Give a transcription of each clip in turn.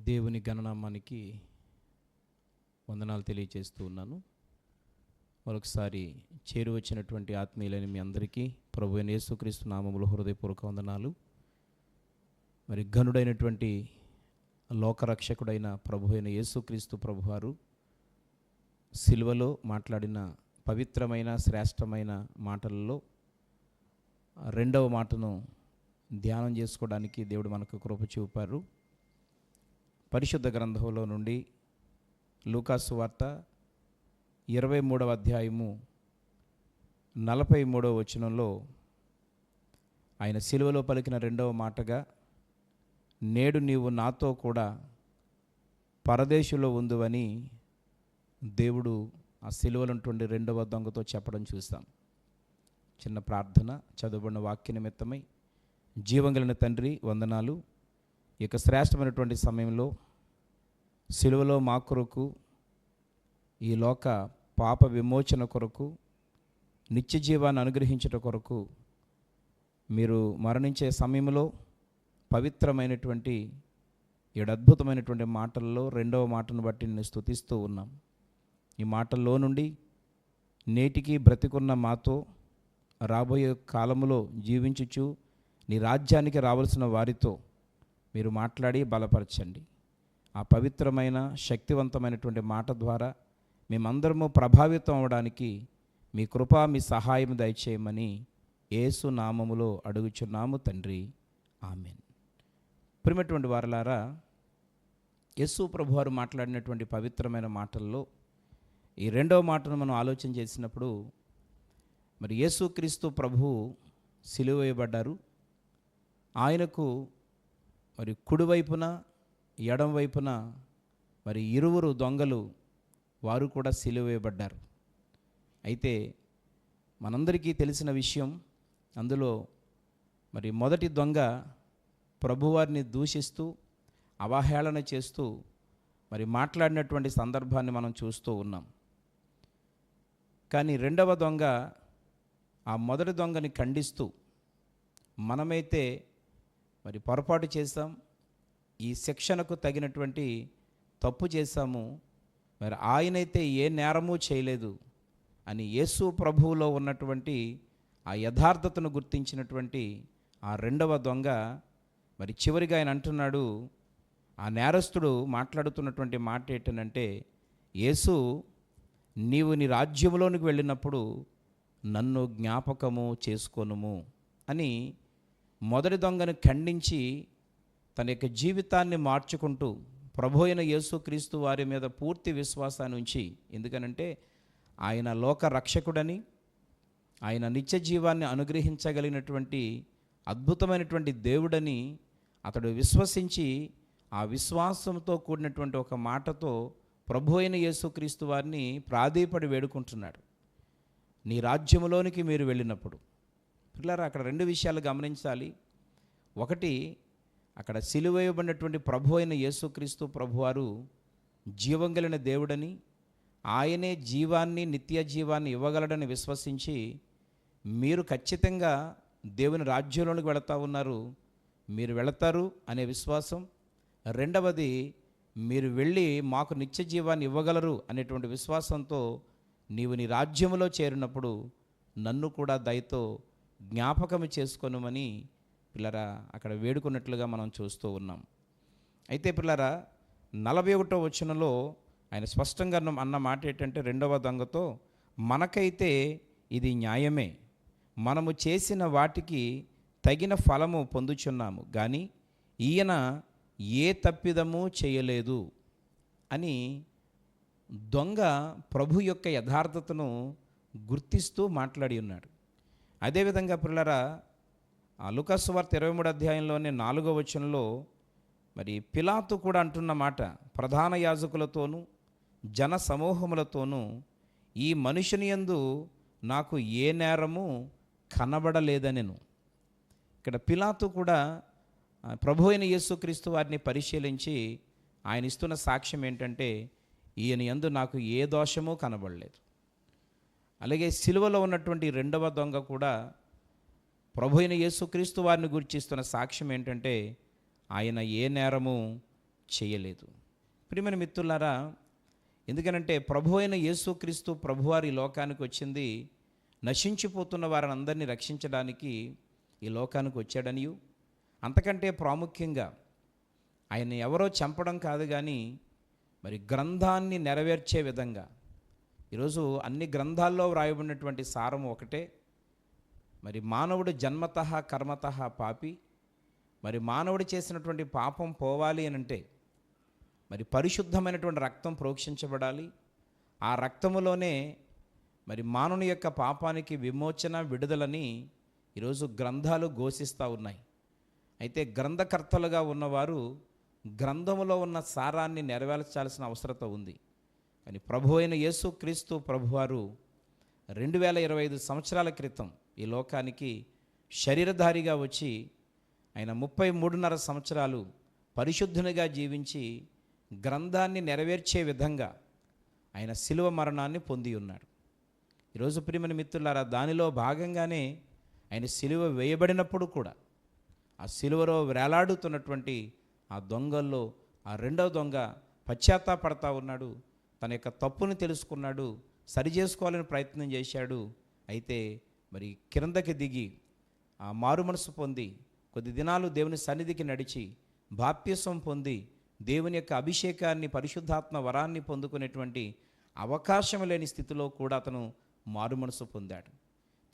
దేవుని గణనామానికి వందనాలు తెలియజేస్తూ ఉన్నాను. మరొకసారి చేరువచ్చినటువంటి ఆత్మీయులైన మీ అందరికీ ప్రభు అయిన యేసుక్రీస్తు నామములో హృదయపూర్వక వందనాలు. మరి ఘనుడైనటువంటి లోకరక్షకుడైన ప్రభు అయిన యేసుక్రీస్తు ప్రభువారు సిలువలో మాట్లాడిన పవిత్రమైన శ్రేష్టమైన మాటలలో రెండవ మాటను ధ్యానం చేసుకోవడానికి దేవుడు మనకు కృప చూపారు. పరిశుద్ధ గ్రంథంలో నుండి లూకాసు వార్త 23వ అధ్యాయము 43వ వచనంలో ఆయన సిలువలో పలికిన రెండవ మాటగా, నేడు నీవు నాతో కూడా పరదేశంలో ఉందువని దేవుడు ఆ సిలువలుంటుండి రెండవ దొంగతో చెప్పడం చూస్తాం. చిన్న ప్రార్థన. చదువుబడిన వాక్య నిమిత్తమై జీవంగలిగిన తండ్రి వందనాలు. ఈ యొక్క శ్రేష్టమైనటువంటి సమయంలో సిలువలో మా కొరకు, ఈ లోక పాప విమోచన కొరకు, నిత్య జీవాన్ని అనుగ్రహించుట కొరకు మీరు మరణించే సమయంలో పవిత్రమైనటువంటి 7 అద్భుతమైనటువంటి మాటల్లో రెండవ మాటను బట్టి నేను స్తుతిస్తూ ఉన్నాం. ఈ మాటల్లో నుండి నేటికి బ్రతికున్న మాతో, రాబోయే కాలములో జీవించుచు నీ రాజ్యానికి రావాల్సిన వారితో మీరు మాట్లాడి బలపరచండి. ఆ పవిత్రమైన శక్తివంతమైనటువంటి మాట ద్వారా మేమందరము ప్రభావితం అవ్వడానికి మీ కృప, మీ సహాయం దయచేయమని యేసు నామములో అడుగుచున్నాము తండ్రి, ఆమెన్. ప్రియమైనటువంటి వారలారా, యేసు ప్రభువారు మాట్లాడినటువంటి పవిత్రమైన మాటల్లో ఈ రెండవ మాటను మనం ఆలోచన చేసినప్పుడు, మరి యేసుక్రీస్తు ప్రభువు సిలువ వేయబడ్డారు. ఆయనకు మరి కుడివైపున ఎడం వైపున మరి ఇరువురు దొంగలు వారు కూడా సిలువ వేయబడ్డారు. అయితే మనందరికీ తెలిసిన విషయం, అందులో మరి మొదటి దొంగ ప్రభువారిని దూషిస్తూ అవహేళన చేస్తూ మరి మాట్లాడినటువంటి సందర్భాన్ని మనం చూస్తూ ఉన్నాం. కానీ రెండవ దొంగ ఆ మొదటి దొంగని ఖండిస్తూ, మనమైతే మరి పొరపాటు చేశాం, ఈ శిక్షణకు తగినటువంటి తప్పు చేశాము, మరి ఆయనైతే ఏ నేరము చేయలేదు అని యేసు ప్రభువులో ఉన్నటువంటి ఆ యథార్థతను గుర్తించినటువంటి ఆ రెండవ దొంగ మరి చివరిగా ఆయన అంటున్నాడు, ఆ నేరస్తుడు మాట్లాడుతున్నటువంటి మాట ఏంటంటే, యేసు నీవు నీ రాజ్యంలోనికి వెళ్ళినప్పుడు నన్ను జ్ఞాపకము చేసుకొనుము అని మొదటి దొంగను ఖండించి తన యొక్క జీవితాన్ని మార్చుకుంటూ ప్రభు అయిన యేసుక్రీస్తు వారి మీద పూర్తి విశ్వాసాన్ని ఉంచి, ఎందుకనంటే ఆయన లోక రక్షకుడని, ఆయన నిత్య జీవాన్ని అనుగ్రహించగలిగినటువంటి అద్భుతమైనటువంటి దేవుడని అతడు విశ్వసించి, ఆ విశ్వాసంతో కూడినటువంటి ఒక మాటతో ప్రభు అయిన యేసుక్రీస్తు వారిని ప్రాధేయపడి వేడుకుంటున్నాడు. నీ రాజ్యములోనికి మీరు వెళ్ళినప్పుడు. పిల్లరా, అక్కడ 2 విషయాలు గమనించాలి. ఒకటి, అక్కడ సిలువ వేయబడినటువంటి ప్రభు అయిన యేసుక్రీస్తు ప్రభువారు జీవం కలిగిన దేవుడని, ఆయనే జీవాన్ని, నిత్య జీవాన్ని ఇవ్వగలడని విశ్వసించి మీరు ఖచ్చితంగా దేవుని రాజ్యంలోనికి వెళతా ఉన్నారు, మీరు వెళతారు అనే విశ్వాసం. రెండవది, మీరు వెళ్ళి మాకు నిత్య జీవాన్ని ఇవ్వగలరు అనేటువంటి విశ్వాసంతో నీవు నీ రాజ్యములో చేరినప్పుడు నన్ను కూడా దయతో జ్ఞాపకం చేసుకొనుమని పిల్లరా అక్కడ వేడుకున్నట్లుగా మనం చూస్తూ ఉన్నాం. అయితే పిల్లరా 41వ వచనంలో ఆయన స్పష్టంగా అన్న మాట ఏంటంటే, రెండవ దొంగతో, మనకైతే ఇది న్యాయమే, మనము చేసిన వాటికి తగిన ఫలము పొందుచున్నాము, కానీ ఈయన ఏ తప్పిదము చేయలేదు అని దొంగ ప్రభు యొక్క యథార్థతను గుర్తిస్తూ మాట్లాడి ఉన్నాడు. అదేవిధంగా పిల్లరా లూకాసు వార్త 23వ అధ్యాయంలోనే 4వ వచనంలో మరి పిలాతు కూడా అంటున్న మాట, ప్రధాన యాజకులతోనూ జన సమూహములతోనూ ఈ మనుషుని యందు నాకు ఏ నేరము కనబడలేదనెను. ఇక్కడ పిలాతు కూడా ప్రభు అయిన యేసుక్రీస్తు వారిని పరిశీలించి ఆయన ఇస్తున్న సాక్ష్యం ఏంటంటే, ఈయన యందు నాకు ఏ దోషము కనబడలేదు. అలాగే సిలువలో ఉన్నటువంటి రెండవ దొంగ కూడా ప్రభు అయిన యేసుక్రీస్తు వారిని గురించి ఇస్తున్న సాక్ష్యం ఏంటంటే, ఆయన ఏ నేరము చేయలేదు. ప్రియమైన మిత్రులారా, ఎందుకనంటే ప్రభు అయిన యేసుక్రీస్తు ప్రభువారి లోకానికి వచ్చింది నశించిపోతున్న వారిని అందరినీ రక్షించడానికి ఈ లోకానికి వచ్చాడనియు, అంతకంటే ప్రాముఖ్యంగా ఆయన ఎవరో చంపడం కాదు కానీ మరి గ్రంథాన్ని నెరవేర్చే విధంగా, ఈరోజు అన్ని గ్రంథాల్లో వ్రాయబడినటువంటి సారం ఒకటే, మరి మానవుడు జన్మతః కర్మతః పాపి, మరి మానవుడు చేసినటువంటి పాపం పోవాలి అని అంటే మరి పరిశుద్ధమైనటువంటి రక్తం ప్రోక్షించబడాలి. ఆ రక్తములోనే మరి మానవుని యొక్క పాపానికి విమోచన, విడుదలని ఈరోజు గ్రంథాలు ఘోషిస్తూ ఉన్నాయి. అయితే గ్రంథకర్తలుగా ఉన్నవారు గ్రంథములో ఉన్న సారాన్ని నెరవేర్చాల్సిన అవసరత ఉంది. కానీ ప్రభు అయిన యేసుక్రీస్తు ప్రభువారు 2025 సంవత్సరాల క్రితం ఈ లోకానికి శరీరధారిగా వచ్చి ఆయన 33.5 సంవత్సరాలు పరిశుద్ధునిగా జీవించి గ్రంథాన్ని నెరవేర్చే విధంగా ఆయన శిలువ మరణాన్ని పొంది ఉన్నాడు. ఈరోజు ప్రియమైన మిత్రులారా, దానిలో భాగంగానే ఆయన శిలువ వేయబడినప్పుడు కూడా ఆ శిలువలో వేలాడుతున్నటువంటి ఆ దొంగల్లో ఆ రెండవ దొంగ పశ్చాత్తాపడతా ఉన్నాడు. తన యొక్క తప్పుని తెలుసుకున్నాడు, సరిచేసుకోవాలని ప్రయత్నం చేశాడు. అయితే మరి కిందకి దిగి ఆ మారు మనసు పొంది కొద్ది దినాలు దేవుని సన్నిధికి నడిచి బాప్తిసం పొంది దేవుని యొక్క అభిషేకాన్ని, పరిశుద్ధాత్మ వరాన్ని పొందుకునేటువంటి అవకాశం లేని స్థితిలో కూడా అతను మారు మనసు పొందాడు.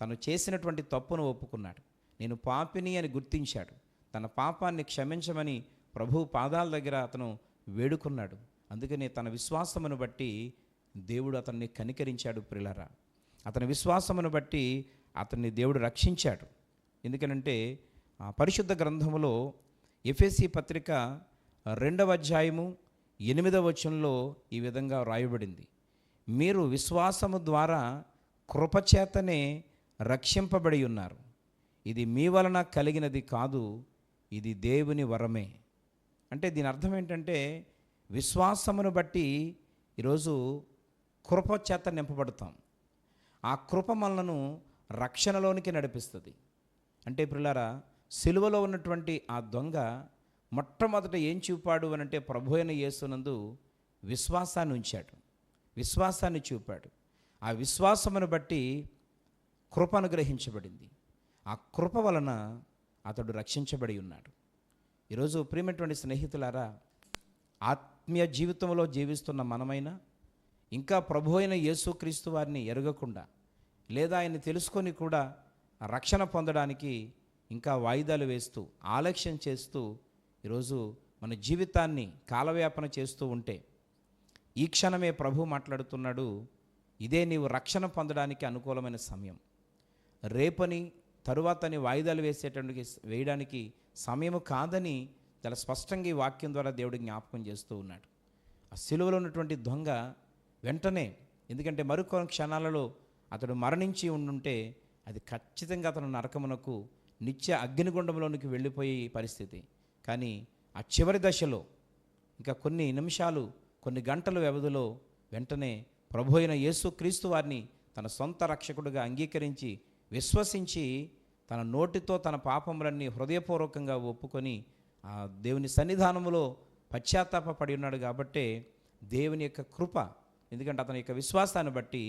తను చేసినటువంటి తప్పును ఒప్పుకున్నాడు. నేను పాపిని అని గుర్తించాడు. తన పాపాన్ని క్షమించమని ప్రభు పాదాల దగ్గర అతను వేడుకున్నాడు. అందుకనే తన విశ్వాసమును బట్టి దేవుడు అతన్ని కనికరించాడు. ప్రియులారా, అతని విశ్వాసమును బట్టి అతన్ని దేవుడు రక్షించాడు. ఎందుకనంటే ఆ పరిశుద్ధ గ్రంథములో ఎఫెసీ పత్రిక 2వ అధ్యాయము 8వ వచనంలో ఈ విధంగా వ్రాయబడింది, మీరు విశ్వాసము ద్వారా కృపచేతనే రక్షింపబడి ఉన్నారు. ఇది మీ వలన కలిగినది కాదు, ఇది దేవుని వరమే. అంటే దీని అర్థం ఏంటంటే విశ్వాసమును బట్టి ఈరోజు కృప చేత నింపబడతాం. ఆ కృప మనలను రక్షణలోనికి నడిపిస్తుంది. అంటే ప్రియులారా, సిలువలో ఉన్నటువంటి ఆ దొంగ మొట్టమొదట ఏం చూపాడు అని అంటే ప్రభు అయిన యేసునందు విశ్వాసాన్ని ఉంచాడు, విశ్వాసాన్ని చూపాడు. ఆ విశ్వాసమును బట్టి కృప అనుగ్రహించబడింది. ఆ కృప వలన అతడు రక్షించబడి ఉన్నాడు. ఈరోజు ప్రియమైనటువంటి స్నేహితులారా, ఆత్మీయ జీవితంలో జీవిస్తున్న మనమైనా ఇంకా ప్రభు అయిన యేసుక్రీస్తు వారిని ఎరగకుండా లేదా ఆయన తెలుసుకొని కూడా రక్షణ పొందడానికి ఇంకా వాయిదాలు వేస్తూ ఆలస్యం చేస్తూ ఈరోజు మన జీవితాన్ని కాలవ్యాపన చేస్తూ ఉంటే, ఈ క్షణమే ప్రభు మాట్లాడుతున్నాడు, ఇదే నీవు రక్షణ పొందడానికి అనుకూలమైన సమయం. రేపని తరువాతని వాయిదాలు వేయడానికి సమయము కాదని చాలా స్పష్టంగా ఈ వాక్యం ద్వారా దేవుడు జ్ఞాపకం చేస్తూ ఉన్నాడు. ఆ సిలువలో ఉన్నటువంటి దొంగ వెంటనే, ఎందుకంటే మరికొన్ని క్షణాలలో అతడు మరణించి ఉండుంటే అది ఖచ్చితంగా అతను నరకమునకు నిత్య అగ్నిగుండంలోనికి వెళ్ళిపోయే పరిస్థితి. కానీ ఆ చివరి దశలో ఇంకా కొన్ని నిమిషాలు, కొన్ని గంటల వ్యవధిలో వెంటనే ప్రభు అయిన యేసుక్రీస్తు వారిని తన సొంత రక్షకుడిగా అంగీకరించి విశ్వసించి తన నోటితో తన పాపములన్నీ హృదయపూర్వకంగా ఒప్పుకొని ఆ దేవుని సన్నిధానములో పశ్చాత్తాపడి ఉన్నాడు. కాబట్టే దేవుని యొక్క కృప, ఎందుకంటే అతని యొక్క విశ్వాసాన్ని బట్టి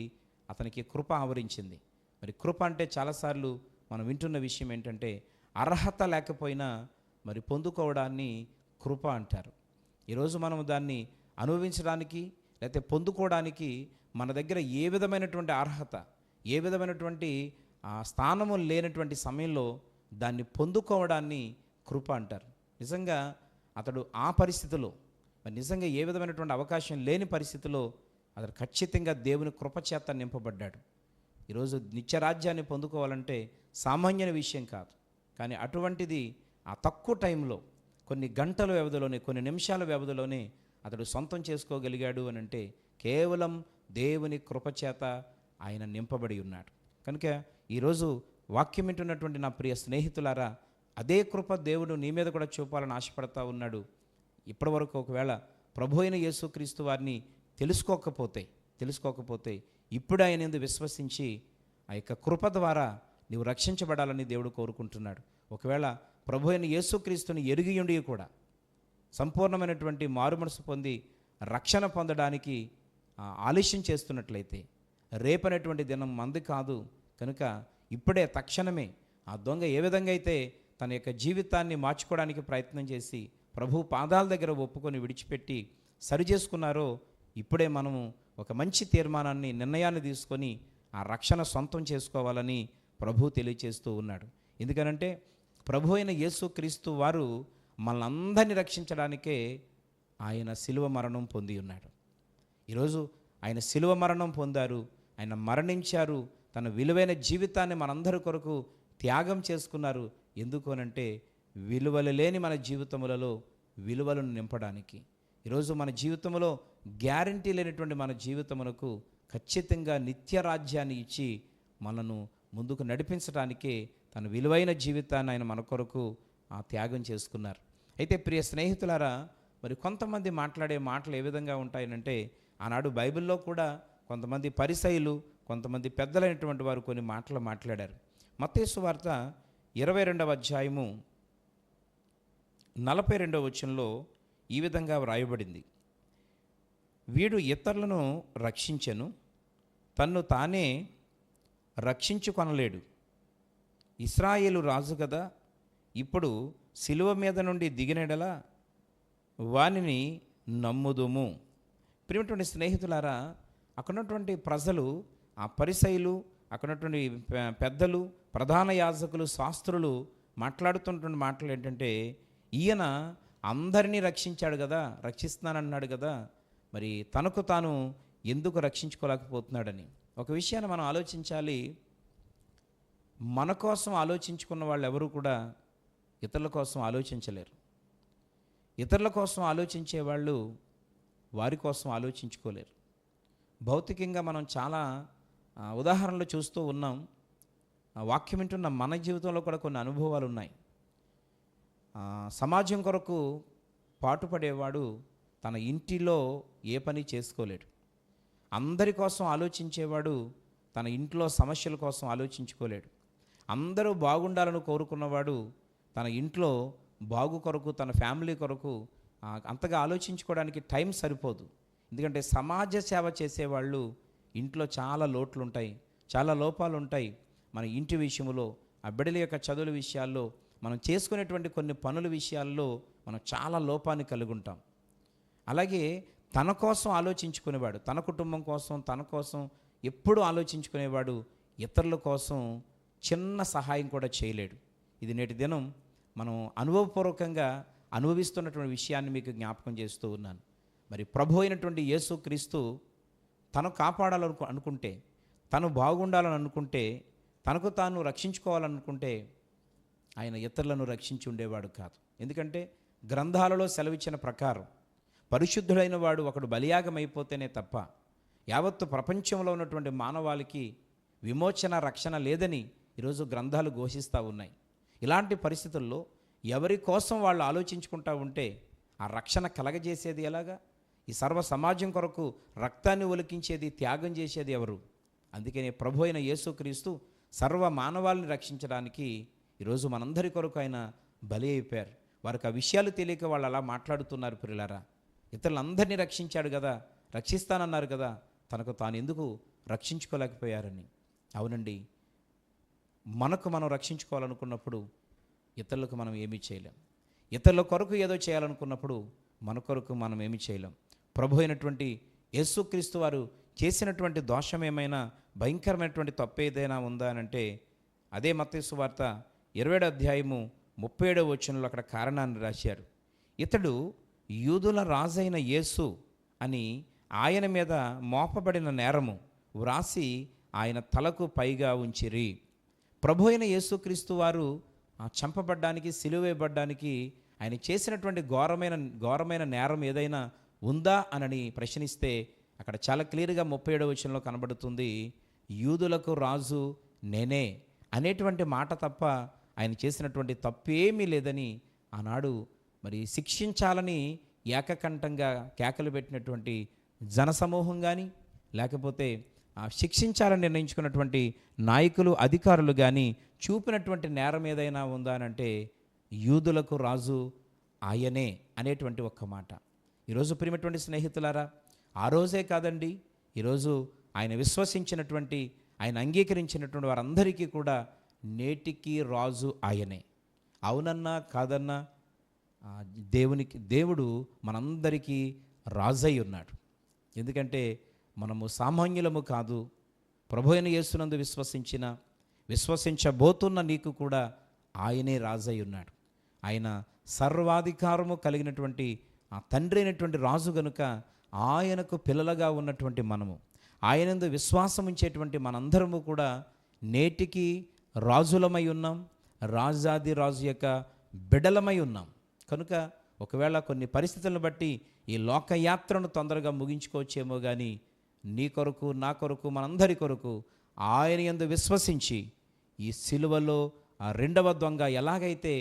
అతనికి కృప ఆవరించింది. మరి కృప అంటే చాలాసార్లు మనం వింటున్న విషయం ఏంటంటే అర్హత లేకపోయినా మరి పొందుకోవడాన్ని కృప అంటారు. ఈరోజు మనం దాన్ని అనుభవించడానికి లేకపోతే పొందుకోవడానికి మన దగ్గర ఏ విధమైనటువంటి అర్హత, ఏ విధమైనటువంటి స్థానము లేనటువంటి సమయంలో దాన్ని పొందుకోవడాన్ని కృప అంటారు. నిజంగా అతడు ఆ పరిస్థితిలో, మరి నిజంగా ఏ విధమైనటువంటి అవకాశం లేని పరిస్థితిలో అతడు ఖచ్చితంగా దేవుని కృపచేత నింపబడ్డాడు. ఈరోజు నిత్యరాజ్యాన్ని పొందుకోవాలంటే సామాన్య విషయం కాదు. కానీ అటువంటిది ఆ తక్కువ టైంలో, కొన్ని గంటల వ్యవధిలోనే, కొన్ని నిమిషాల వ్యవధిలోనే అతడు సొంతం చేసుకోగలిగాడు అని అంటే కేవలం దేవుని కృపచేత ఆయన నింపబడి ఉన్నాడు. కనుక ఈరోజు వాక్యం వింటున్నటువంటి నా ప్రియ స్నేహితులారా, అదే కృప దేవుడు నీ మీద కూడా చూపాలని ఆశపడతా ఉన్నాడు. ఇప్పటివరకు ఒకవేళ ప్రభు అయిన యేసుక్రీస్తు వారిని తెలుసుకోకపోతే ఇప్పుడు ఆయన యందు విశ్వసించి ఆ యొక్క కృప ద్వారా నీవు రక్షించబడాలని దేవుడు కోరుకుంటున్నాడు. ఒకవేళ ప్రభు అయిన యేసుక్రీస్తుని ఎరిగి ఉండి కూడా సంపూర్ణమైనటువంటి మారుమనసు పొంది రక్షణ పొందడానికి ఆలస్యం చేస్తున్నట్లయితే రేపనేటువంటి దినం మంది కాదు కనుక ఇప్పుడే తక్షణమే ఆ దొంగ ఏ విధంగా అయితే తన యొక్క జీవితాన్ని మార్చుకోవడానికి ప్రయత్నం చేసి ప్రభు పాదాల దగ్గర ఒప్పుకొని విడిచిపెట్టి సరి చేసుకున్నారో ఇప్పుడే మనము ఒక మంచి తీర్మానాన్ని నిర్ణయాన్ని తీసుకొని ఆ రక్షణ సొంతం చేసుకోవాలని ప్రభు తెలియచేస్తూ ఉన్నాడు. ఎందుకనంటే ప్రభు అయిన యేసుక్రీస్తు వారు మనల్ని రక్షించడానికే ఆయన శిలువ మరణం పొంది ఉన్నాడు. ఈరోజు ఆయన శిలువ మరణం పొందారు, ఆయన మరణించారు, తన విలువైన జీవితాన్ని మనందరి కొరకు త్యాగం చేసుకున్నారు. ఎందుకు అనంటే విలువలు లేని మన జీవితములలో విలువలను నింపడానికి. ఈరోజు మన జీవితంలో గ్యారంటీ లేనటువంటి మన జీవితమునకు ఖచ్చితంగా నిత్య రాజ్యాన్ని ఇచ్చి మనను ముందుకు నడిపించడానికే తన విలువైన జీవితాన్ని ఆయన మన కొరకు త్యాగం చేసుకున్నారు. అయితే ప్రియ స్నేహితులారా, మరి కొంతమంది మాట్లాడే మాటలు ఏ విధంగా ఉంటాయనంటే ఆనాడు బైబిల్లో కూడా కొంతమంది పరిసయ్యులు, కొంతమంది పెద్దలైనటువంటి వారు కొన్ని మాటలు మాట్లాడారు. మత్తయి సువార్త 22వ అధ్యాయము 42వ వచనంలో ఈ విధంగా వ్రాయబడింది: వీడు ఇతరులను రక్షించెను, తన్ను తానే రక్షించుకొనలేడు. ఇశ్రాయేలు రాజు కదా, ఇప్పుడు శిలువ మీద నుండి దిగినెడలా వానిని నమ్ముదుము. ప్రియమైనటువంటి స్నేహితులారా, అక్కడున్నటువంటి ప్రజలు, ఆ పరిసయ్యులు, అక్కడున్నటువంటి పెద్దలు, ప్రధాన యాజకులు, శాస్త్రులు మాట్లాడుతున్నటువంటి మాటలు ఏంటంటే, ఈయన అందరినీ రక్షించాడు కదా, రక్షిస్తున్నానన్నాడు కదా, మరి తనకు తాను ఎందుకు రక్షించుకోలేకపోతున్నాడని. ఒక విషయాన్ని మనం ఆలోచించాలి. మన కోసం ఆలోచించుకున్న వాళ్ళు ఎవరు కూడా ఇతరుల కోసం ఆలోచించలేరు. ఇతరుల కోసం ఆలోచించే వాళ్ళు వారి కోసం ఆలోచించుకోలేరు. భౌతికంగా మనం చాలా ఉదాహరణలు చూస్తూ ఉన్నాం. వాక్యం వింటున్న మన జీవితంలో కూడా కొన్ని అనుభవాలు ఉన్నాయి. సమాజం కొరకు పాటుపడేవాడు తన ఇంటిలో ఏ పని చేసుకోలేడు. అందరి కోసం ఆలోచించేవాడు తన ఇంట్లో సమస్యల కోసం ఆలోచించుకోలేడు. అందరూ బాగుండాలని కోరుకున్నవాడు తన ఇంట్లో బాగు కొరకు, తన ఫ్యామిలీ కొరకు అంతగా ఆలోచించుకోవడానికి టైం సరిపోదు. ఎందుకంటే సమాజ సేవ చేసేవాళ్ళు ఇంట్లో చాలా లోట్లు ఉంటాయి, చాలా లోపాలు ఉంటాయి. మన ఇంటి విషయంలో, ఆ బిడ్డల యొక్క చదువుల విషయాల్లో, మనం చేసుకునేటువంటి కొన్ని పనుల విషయాల్లో మనం చాలా లోపాన్ని కలిగి ఉంటాం. అలాగే తన కోసం ఆలోచించుకునేవాడు, తన కుటుంబం కోసం, తన కోసం ఎప్పుడూ ఆలోచించుకునేవాడు ఇతరుల కోసం చిన్న సహాయం కూడా చేయలేడు. ఇది నేటి దినం మనం అనుభవపూర్వకంగా అనుభవిస్తున్నటువంటి విషయాన్ని మీకు జ్ఞాపకం చేస్తూ ఉన్నాను. మరి ప్రభు అయినటువంటి యేసుక్రీస్తు తను అనుకుంటే, తను బాగుండాలని అనుకుంటే, తనకు తాను రక్షించుకోవాలనుకుంటే ఆయన ఇతరులను రక్షించి ఉండేవాడు కాదు. ఎందుకంటే గ్రంథాలలో సెలవిచ్చిన ప్రకారం పరిశుద్ధుడైన వాడు ఒకడు బలియాగం అయిపోతేనే తప్ప యావత్తు ప్రపంచంలో ఉన్నటువంటి మానవాళికి విమోచన, రక్షణ లేదని ఈరోజు గ్రంథాలు ఘోషిస్తూ ఉన్నాయి. ఇలాంటి పరిస్థితుల్లో ఎవరి కోసం వాళ్ళు ఆలోచించుకుంటూ ఉంటే ఆ రక్షణ కలగజేసేది ఎలాగా? ఈ సర్వ సమాజం కొరకు రక్తాన్ని ఒలికించేది, త్యాగం చేసేది ఎవరు? అందుకనే ప్రభు అయిన యేసుక్రీస్తు సర్వ మానవాళిని రక్షించడానికి ఈరోజు మనందరి కొరకు ఆయన బలి అయిపోయారు. వారికి ఆ విషయాలు తెలియక వాళ్ళు అలా మాట్లాడుతున్నారు. పిల్లలారా, ఇతరులందరినీ రక్షించాడు కదా, రక్షిస్తానన్నారు కదా, తనకు తాను ఎందుకు రక్షించుకోలేకపోయారని. అవునండి, మనకు మనం రక్షించుకోవాలనుకున్నప్పుడు ఇతరులకు మనం ఏమీ చేయలేం. ఇతరుల కొరకు ఏదో చేయాలనుకున్నప్పుడు మన కొరకు మనం ఏమీ చేయలేం. ప్రభు అయినటువంటి యేసుక్రీస్తు వారు చేసినటువంటి దోషం ఏమైనా, భయంకరమైనటువంటి తప్పు ఏదైనా ఉందా అని అంటే అదే మత్తయి సువార్త 20వ అధ్యాయము 37వ వచనంలో అక్కడ కారణాన్ని రాశారు. ఇతడు యూదుల రాజైన యేసు అని ఆయన మీద మోపబడిన నేరము వ్రాసి ఆయన తలకు పైగా ఉంచిరి. ప్రభు అయిన యేసుక్రీస్తు వారు చంపబడ్డానికి, సిలువేయబడ్డానికి ఆయన చేసినటువంటి ఘోరమైన నేరం ఏదైనా ఉందా అని ప్రశ్నిస్తే అక్కడ చాలా క్లియర్గా 37వ వచనంలో కనబడుతుంది, యూదులకు రాజు నేనే అనేటువంటి మాట తప్ప ఆయన చేసినటువంటి తప్పేమీ లేదని ఆనాడు మరి శిక్షించాలని ఏకకంఠంగా కేకలు పెట్టినటువంటి జనసమూహం కానీ, లేకపోతే శిక్షించాలని నిర్ణయించుకున్నటువంటి నాయకులు, అధికారులు కానీ చూపినటువంటి నేరం ఏదైనా ఉందా అని అంటే యూదులకు రాజు ఆయనే అనేటువంటి ఒక్క మాట. ఈరోజు ప్రియమైనటువంటి స్నేహితులారా, ఆ రోజే కాదండి, ఈరోజు ఆయన విశ్వసించినటువంటి, ఆయన అంగీకరించినటువంటి వారందరికీ కూడా నేటికి రాజు ఆయనే. అవునన్నా కాదన్నా దేవుడు మనందరికీ రాజై ఉన్నాడు. ఎందుకంటే మనము సామాన్యులము కాదు. ప్రభు అయిన యేసునందు విశ్వసించబోతున్న నీకు కూడా ఆయనే రాజై ఉన్నాడు. ఆయన సర్వాధికారము కలిగినటువంటి ఆ తండ్రి అయినటువంటి రాజు గనుక ఆయనకు పిల్లలుగా ఉన్నటువంటి మనము, ఆయనందు విశ్వాసం ఉంచేటువంటి మనందరము కూడా నేటికి రాజులమై ఉన్నాం, రాజాది రాజు యొక్క బిడలమై ఉన్నాం. కనుక ఒకవేళ కొన్ని పరిస్థితులను బట్టి ఈ లోకయాత్రను తొందరగా ముగించుకోవచ్చేమో కానీ నీ కొరకు, నా కొరకు, మనందరి కొరకు ఆయన యందు విశ్వసించి ఈ సిలువలో ఆ రెండవ దొంగ ఎలాగైతే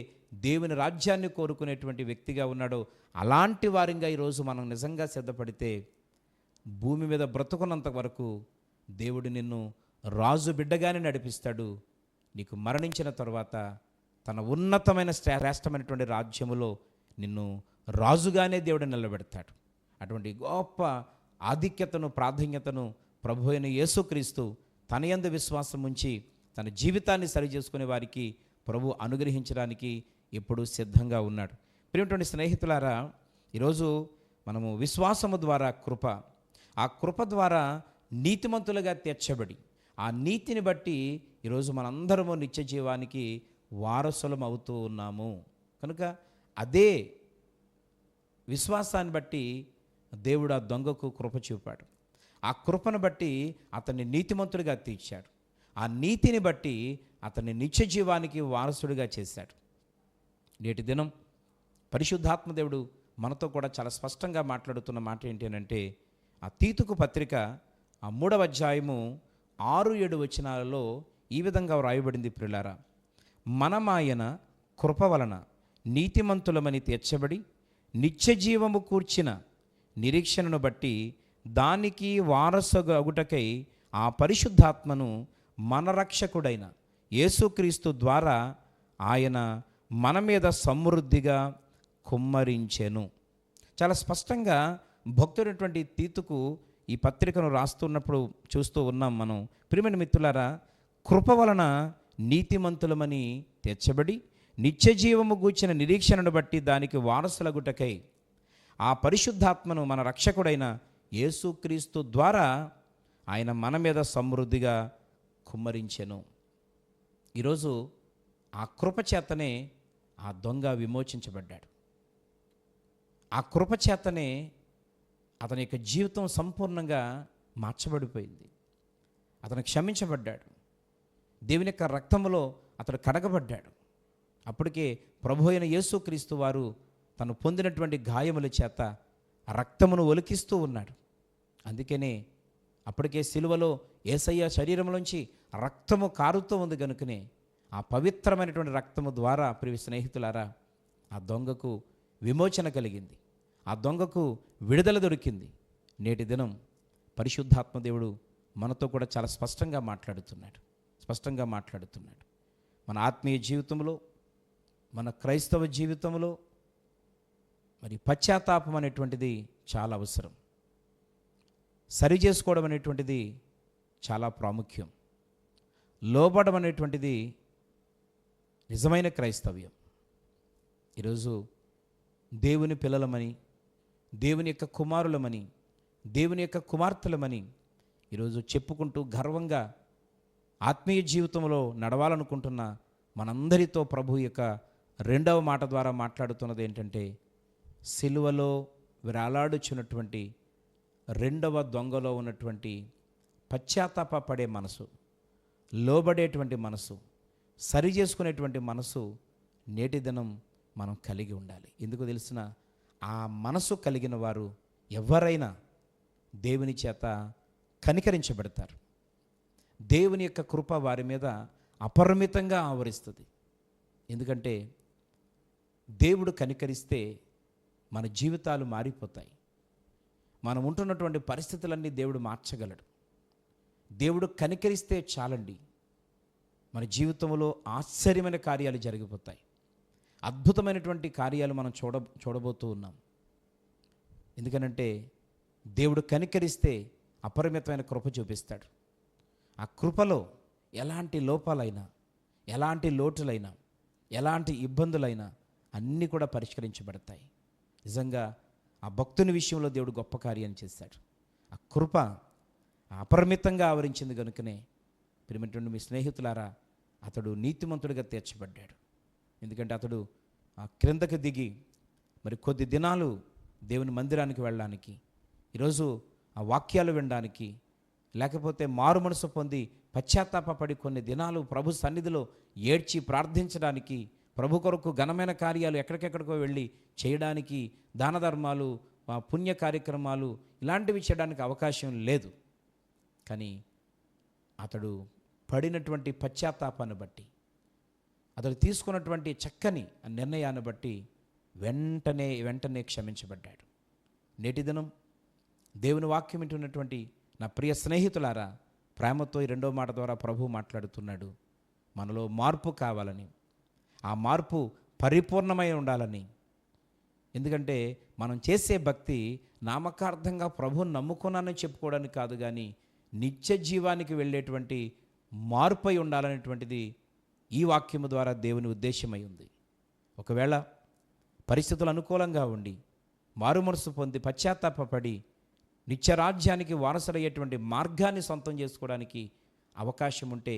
దేవుని రాజ్యాన్ని కోరుకునేటువంటి వ్యక్తిగా ఉన్నాడో అలాంటి వారిగా ఈరోజు మనం నిజంగా సిద్ధపడితే భూమి మీద బ్రతుకున్నంత వరకు దేవుడు నిన్ను రాజు బిడ్డగానే నడిపిస్తాడు. నీకు మరణించిన తర్వాత తన ఉన్నతమైన శ్రేష్టమైనటువంటి రాజ్యములో నిన్ను రాజుగానే దేవుడు నిలబెడతాడు. అటువంటి గొప్ప ఆధిక్యతను, ప్రాధాన్యతను ప్రభు అయిన యేసుక్రీస్తు తన యందు విశ్వాసం ఉంచి తన జీవితాన్ని సరిచేసుకునే వారికి ప్రభు అనుగ్రహించడానికి ఎప్పుడూ సిద్ధంగా ఉన్నాడు. ప్రియమైనటువంటి స్నేహితులారా, ఈరోజు మనము విశ్వాసము ద్వారా ఆ కృప ద్వారా నీతిమంతులుగా తీర్చబడి ఆ నీతిని బట్టి ఈరోజు మనందరము నిత్య జీవానికి వారసులం అవుతూ ఉన్నాము. కనుక అదే విశ్వాసాన్ని బట్టి దేవుడు ఆ దొంగకు కృప చూపాడు. ఆ కృపను బట్టి అతన్ని నీతిమంతుడిగా తీర్చాడు. ఆ నీతిని బట్టి అతన్ని నిత్య జీవానికి వారసుడిగా చేశాడు. నేటి దినం పరిశుద్ధాత్మ దేవుడు మనతో కూడా చాలా స్పష్టంగా మాట్లాడుతున్న మాట ఏంటి అంటే, ఆ తీతుకు పత్రిక 3వ అధ్యాయము 6-7 వచనాలలో ఈ విధంగా వ్రాయబడింది. ప్రియులారా, మనమాయన కృప వలన నీతిమంతులమని తీర్చబడి నిత్య జీవము కూర్చిన నిరీక్షణను బట్టి దానికి వారసుగగుటకై ఆ పరిశుద్ధాత్మను మన రక్షకుడైన యేసుక్రీస్తు ద్వారా ఆయన మన మీద సమృద్ధిగా కుమ్మరించెను. చాలా స్పష్టంగా భక్తుడైనటువంటి తీతుకు ఈ పత్రికను రాస్తున్నప్పుడు చూస్తూ ఉన్నాం మనం. ప్రియమైన మిత్రులారా, కృప వలన నీతిమంతులమని తీర్చబడి నిత్య జీవము గూర్చిన నిరీక్షణను బట్టి దానికి వారసులగుటకై ఆ పరిశుద్ధాత్మను మన రక్షకుడైన యేసుక్రీస్తు ద్వారా ఆయన మన మీద సమృద్ధిగా కుమ్మరించెను. ఈరోజు ఆ కృప చేతనే ఆ దొంగ విమోచించబడ్డాడు. ఆ కృప చేతనే అతని యొక్క జీవితం సంపూర్ణంగా మార్చబడిపోయింది. అతను క్షమించబడ్డాడు. దేవుని యొక్క రక్తములో అతడు కడగబడ్డాడు. అప్పటికే ప్రభు అయిన యేసుక్రీస్తు వారు తను పొందినటువంటి గాయముల చేత రక్తమును ఒలికిస్తూ ఉన్నాడు. అందుకనే అప్పటికే సిలువలో యేసయ్య శరీరంలోంచి రక్తము కారుతూ ఉంది కనుకనే ఆ పవిత్రమైనటువంటి రక్తము ద్వారా ప్రియ స్నేహితులారా ఆ దొంగకు విమోచన కలిగింది. ఆ దొంగకు విడుదల దొరికింది. నేటి దినం పరిశుద్ధాత్మ దేవుడు మనతో కూడా చాలా స్పష్టంగా మాట్లాడుతున్నాడు. మన ఆత్మీయ జీవితంలో, మన క్రైస్తవ జీవితంలో మరి పశ్చాత్తాపం అనేటువంటిది చాలా అవసరం. సరి చేసుకోవడం అనేటువంటిది చాలా ప్రాముఖ్యం. లోబడడం అనేటువంటిది నిజమైన క్రైస్తవ్యం. ఈరోజు దేవుని పిల్లలమని, దేవుని యొక్క కుమారులమని, దేవుని యొక్క కుమార్తెలమని ఈరోజు చెప్పుకుంటూ గర్వంగా ఆత్మీయ జీవితంలో నడవాలనుకుంటున్న మనందరితో ప్రభు యొక్క రెండవ మాట ద్వారా మాట్లాడుతున్నది ఏంటంటే, సిలువలో వేలాడుచున్నటువంటి రెండవ దొంగలో ఉన్నటువంటి పశ్చాత్తాపపడే మనసు, లోబడేటువంటి మనసు, సరి చేసుకునేటువంటి మనసు నేటి దినం మనం కలిగి ఉండాలి. ఎందుకు తెలిసిన, ఆ మనసు కలిగిన వారు ఎవరైనా దేవుని చేత కనికరించబడతారు. దేవుని యొక్క కృప వారి మీద అపరిమితంగా ఆవరిస్తుంది. ఎందుకంటే దేవుడు కనికరిస్తే మన జీవితాలు మారిపోతాయి. మనం ఉంటున్నటువంటి పరిస్థితులన్నీ దేవుడు మార్చగలడు. దేవుడు కనికరిస్తే చాలండి, మన జీవితంలో ఆశ్చర్యమైన కార్యాలు జరిగిపోతాయి. అద్భుతమైనటువంటి కార్యాలు మనం చూడబోతూ ఉన్నాం. ఎందుకనంటే దేవుడు కనికరిస్తే అపరిమితమైన కృప చూపిస్తాడు. ఆ కృపలో ఎలాంటి లోపాలైనా, ఎలాంటి లోటులైనా, ఎలాంటి ఇబ్బందులైనా అన్నీ కూడా పరిష్కరించబడతాయి. నిజంగా ఆ భక్తుని విషయంలో దేవుడు గొప్ప కార్యం చేశాడు. ఆ కృప అపరిమితంగా ఆవరించింది కనుకనే ప్రియమైనటువంటి మీ స్నేహితులారా, అతడు నీతిమంతుడిగా తీర్చబడ్డాడు. ఎందుకంటే అతడు ఆ క్రిందకు దిగి మరి కొద్ది దినాలు దేవుని మందిరానికి వెళ్ళడానికి, ఈరోజు ఆ వాక్యాలు వినడానికి, లేకపోతే మారు మనసు పొంది పశ్చాత్తాపపడి కొన్ని దినాలు ప్రభు సన్నిధిలో ఏడ్చి ప్రార్థించడానికి, ప్రభు కొరకు ఘనమైన కార్యాలు ఎక్కడికెక్కడికో వెళ్ళి చేయడానికి, దాన ధర్మాలు, పుణ్య కార్యక్రమాలు ఇలాంటివి చేయడానికి అవకాశం లేదు. కానీ అతడు పడినటువంటి పశ్చాత్తాపాన్ని బట్టి, అతడు తీసుకున్నటువంటి చక్కని నిర్ణయాన్ని బట్టి వెంటనే క్షమించబడ్డాడు. నేటి దినం దేవుని వాక్యం వింటున్నటువంటి నా ప్రియ స్నేహితులారా, ప్రేమతో ఈ రెండో మాట ద్వారా ప్రభు మాట్లాడుతున్నాడు. మనలో మార్పు కావాలని, ఆ మార్పు పరిపూర్ణమై ఉండాలని. ఎందుకంటే మనం చేసే భక్తి నామకార్థంగా ప్రభువుని నమ్ముకున్నానని చెప్పుకోవడానికి కాదు, కానీ నిత్య జీవానికి వెళ్ళేటువంటి మార్పై ఉండాలనేటువంటిది ఈ వాక్యము ద్వారా దేవుని ఉద్దేశమై ఉంది. ఒకవేళ పరిస్థితులు అనుకూలంగా ఉండి మారు మనసు పొంది పశ్చాత్తాపపడి నిత్యరాజ్యానికి వారసుడయ్యేటువంటి మార్గాన్ని సొంతం చేసుకోవడానికి అవకాశం ఉంటే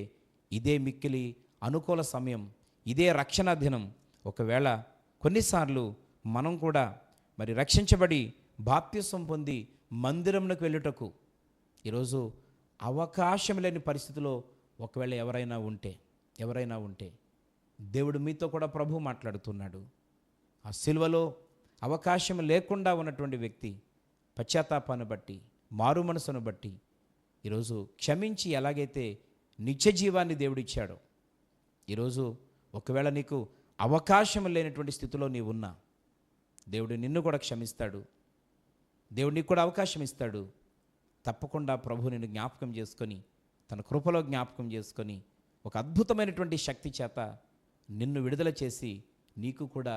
ఇదే మిక్కిలి అనుకూల సమయం, ఇదే రక్షణ దినం. ఒకవేళ కొన్నిసార్లు మనం కూడా మరి రక్షించబడి బాప్తిసం పొంది మందిరమునకు వెళ్ళుటకు ఈరోజు అవకాశం లేని పరిస్థితిలో ఒకవేళ ఎవరైనా ఉంటే దేవుడు మీతో కూడా ప్రభు మాట్లాడుతున్నాడు. ఆ సిలువలో అవకాశం లేకుండా ఉన్నటువంటి వ్యక్తి పశ్చాత్తాపాన్ని బట్టి, మారు మనసును బట్టి ఈరోజు క్షమించి ఎలాగైతే నిత్య జీవాన్ని దేవుడిచ్చాడో, ఈరోజు ఒకవేళ నీకు అవకాశం లేనటువంటి స్థితిలో నీవు ఉన్నా దేవుడు నిన్ను కూడా క్షమిస్తాడు. దేవుడు నీకు కూడా అవకాశం ఇస్తాడు. తప్పకుండా ప్రభు నిన్ను జ్ఞాపకం చేసుకొని, తన కృపలో జ్ఞాపకం చేసుకొని, ఒక అద్భుతమైనటువంటి శక్తి చేత నిన్ను విడుదల చేసి నీకు కూడా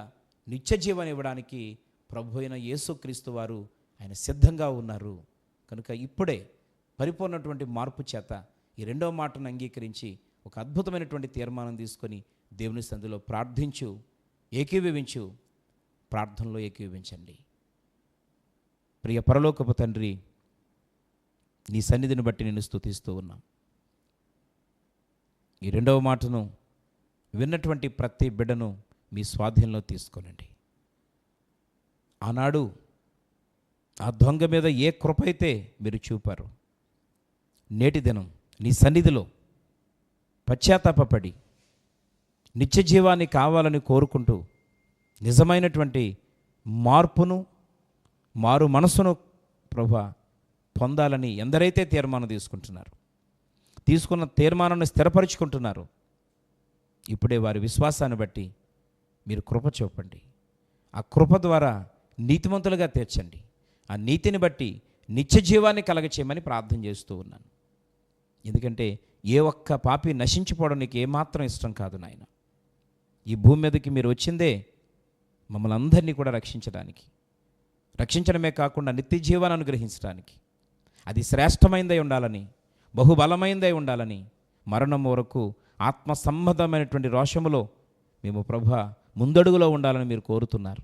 నిత్య జీవాన్ని ఇవ్వడానికి ప్రభు అయిన యేసుక్రీస్తు వారు ఆయన సిద్ధంగా ఉన్నారు. కనుక ఇప్పుడే పరిపూర్ణటువంటి మార్పు చేత ఈ రెండవ మాటను అంగీకరించి ఒక అద్భుతమైనటువంటి తీర్మానం తీసుకొని దేవుని సన్నిధిలో ఏకీభవించు, ప్రార్థనలో ఏకీభవించండి. ప్రియ పరలోకపు తండ్రి, నీ సన్నిధిని బట్టి నేను స్తుతిస్తూ ఉన్నాం. ఈ రెండవ మాటను విన్నటువంటి ప్రతి బిడ్డను మీ స్వాధీనంలో తీసుకోనండి. ఆనాడు ఆ దొంగ మీద ఏ కృప అయితే మీరు చూపారు, నేటి దినం నీ సన్నిధిలో పశ్చాత్తాపపడి నిత్య జీవాన్ని కావాలని కోరుకుంటూ నిజమైనటువంటి మారు మనసును ప్రభువా పొందాలని ఎందరైతే తీర్మానం తీసుకున్న తీర్మానాన్ని స్థిరపరుచుకుంటున్నారు, ఇప్పుడే వారి విశ్వాసాన్ని బట్టి మీరు కృప చూపండి. ఆ కృప ద్వారా నీతిమంతులుగా తీర్చండి. ఆ నీతిని బట్టి నిత్య జీవాన్ని కలగచేయమని ప్రార్థన చేస్తూ ఉన్నాను. ఎందుకంటే ఏ ఒక్క పాపి నశించిపోవడం నీకు ఏమాత్రం ఇష్టం కాదు నాయన. ఈ భూమి మీదకి మీరు వచ్చిందే మమ్మల్ని అందరినీ కూడా రక్షించడమే కాకుండా నిత్య జీవాన్ని అనుగ్రహించడానికి. అది శ్రేష్టమైనదై ఉండాలని, బహుబలమైనదై ఉండాలని, మరణం వరకు ఆత్మ సంబంధమైనటువంటి రోషములో మేము ప్రభువా ముందడుగులో ఉండాలని మీరు కోరుతున్నారు.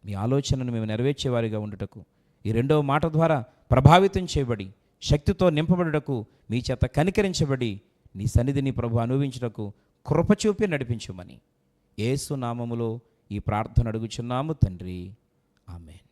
మీ ఆలోచనను మేము నెరవేర్చేవారిగా ఉండుటకు, ఈ రెండవ మాట ద్వారా ప్రభావితం చేయబడి శక్తితో నింపబడుటకు, మీ చేత కనికరించబడి నీ సన్నిధిని ప్రభు అనుభవించుటకు కృప చూపి నడిపించుమని యేసు నామములో ఈ ప్రార్థన అడుగుచున్నాము తండ్రి. ఆమేన్.